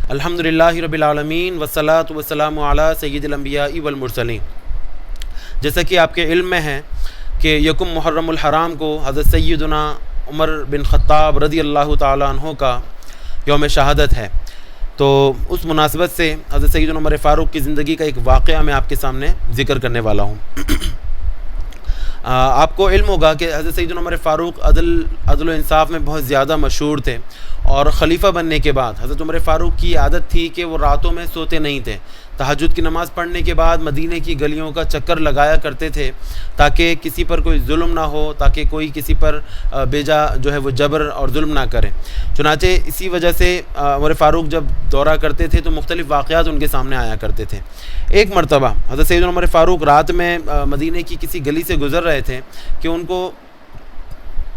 الحمدللہ رب العالمین والصلاة والسلام علی سید الانبیاء والمرسلین۔ جیسا کہ آپ کے علم میں ہے کہ یکم محرم الحرام کو حضرت سیدنا عمر بن خطاب رضی اللہ تعالیٰ عنہ کا یوم شہادت ہے، تو اس مناسبت سے حضرت سیدنا عمر فاروق کی زندگی کا ایک واقعہ میں آپ کے سامنے ذکر کرنے والا ہوں۔ آپ کو علم ہوگا کہ حضرت سیدنا عمر فاروق عدل و انصاف میں بہت زیادہ مشہور تھے، اور خلیفہ بننے کے بعد حضرت عمر فاروق کی عادت تھی کہ وہ راتوں میں سوتے نہیں تھے، تہجد کی نماز پڑھنے کے بعد مدینے کی گلیوں کا چکر لگایا کرتے تھے تاکہ کسی پر کوئی ظلم نہ ہو، تاکہ کوئی کسی پر بیجا جو ہے وہ جبر اور ظلم نہ کرے۔ چنانچہ اسی وجہ سے عمر فاروق جب دورہ کرتے تھے تو مختلف واقعات ان کے سامنے آیا کرتے تھے۔ ایک مرتبہ حضرت سیدنا عمر فاروق رات میں مدینے کی کسی گلی سے گزر رہے تھے کہ ان کو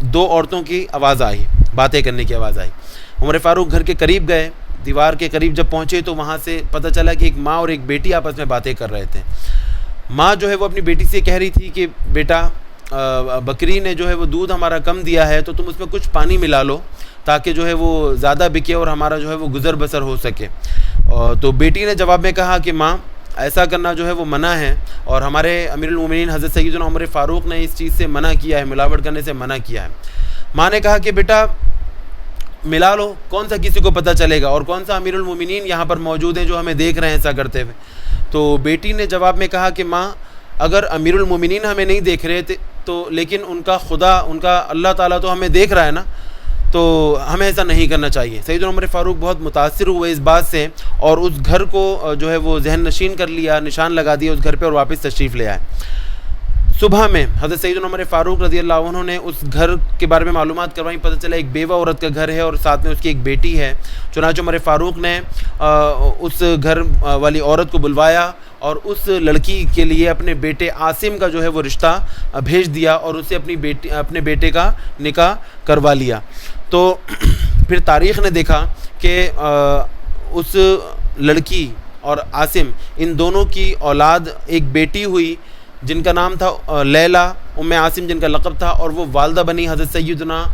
دو عورتوں کی آواز آئی، باتیں کرنے کی آواز آئی۔ عمر فاروق گھر کے قریب گئے، دیوار کے قریب جب پہنچے تو وہاں سے پتہ چلا کہ ایک ماں اور ایک بیٹی آپس میں باتیں کر رہے تھے۔ ماں جو ہے وہ اپنی بیٹی سے کہہ رہی تھی کہ بیٹا، بکری نے جو ہے وہ دودھ ہمارا کم دیا ہے، تو تم اس میں کچھ پانی ملا لو تاکہ جو ہے وہ زیادہ بکے اور ہمارا جو ہے وہ گزر بسر ہو سکے۔ تو بیٹی نے جواب میں کہا کہ ماں، ایسا کرنا جو ہے وہ منع ہے، اور ہمارے امیر المومنین حضرت سیدنا عمر فاروق نے اس چیز سے منع کیا ہے، ملاوٹ کرنے سے منع کیا ہے۔ ماں نے کہا کہ بیٹا ملا لو، کون سا کسی کو پتہ چلے گا، اور کون سا امیر المومنین یہاں پر موجود ہیں جو ہمیں دیکھ رہے ہیں ایسا کرتے ہوئے۔ تو بیٹی نے جواب میں کہا کہ ماں، اگر امیر المومنین ہمیں نہیں دیکھ رہے تھے تو لیکن ان کا خدا، ان کا اللہ تعالیٰ تو ہمیں دیکھ رہا ہے نا، تو ہمیں ایسا نہیں کرنا چاہیے۔ سیدنا عمر فاروق بہت متاثر ہوئے اس بات سے، اور اس گھر کو جو ہے وہ ذہن نشین کر لیا، نشان لگا دیا اس گھر پہ، اور واپس تشریف لے آئے۔ صبح میں حضرت سیدنا عمر فاروق رضی اللہ عنہ نے اس گھر کے بارے میں معلومات کروائیں، پتہ چلا ایک بیوہ عورت کا گھر ہے اور ساتھ میں اس کی ایک بیٹی ہے۔ چنانچہ عمر فاروق نے اس گھر والی عورت کو بلوایا اور اس لڑکی کے لیے اپنے بیٹے عاصم کا جو ہے وہ رشتہ بھیج دیا، اور اسے اپنے بیٹے کا نکاح کروا لیا۔ تو پھر تاریخ نے دیکھا کہ اس لڑکی اور عاصم، ان دونوں کی اولاد ایک بیٹی ہوئی جن کا نام تھا لیلہ ام عاصم، جن کا لقب تھا، اور وہ والدہ بنی حضرت سیدنا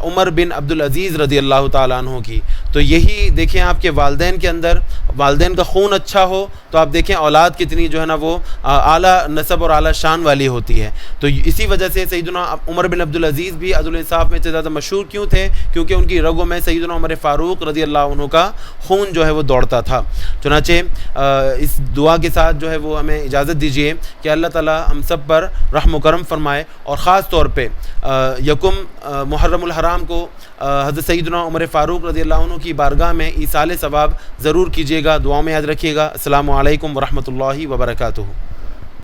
عمر بن عبدالعزیز رضی اللہ تعالیٰ عنہ کی۔ تو یہی دیکھیں آپ کے والدین کے اندر، والدین کا خون اچھا ہو تو آپ دیکھیں اولاد کتنی جو ہے نا وہ اعلیٰ نسب اور اعلیٰ شان والی ہوتی ہے۔ تو اسی وجہ سے سیدنا عمر بن عبدالعزیز بھی عدل و انصاف میں سے زیادہ مشہور کیوں تھے؟ کیونکہ ان کی رگوں میں سیدنا عمر فاروق رضی اللہ عنہ کا خون جو ہے وہ دوڑتا تھا۔ چنانچہ اس دعا کے ساتھ جو ہے وہ ہمیں اجازت دیجیے کہ اللہ تعالیٰ ہم سب پر رحم و کرم فرمائے، اور خاص طور پہ یکم محرم الحرام کو حضرت سیدنا عمر فاروق رضی اللہ عنہ کی بارگاہ میں ایصال ثواب ضرور کیجیے گا، دعاؤں میں یاد رکھیے گا۔ السلام علیکم ورحمۃ اللہ وبرکاتہ۔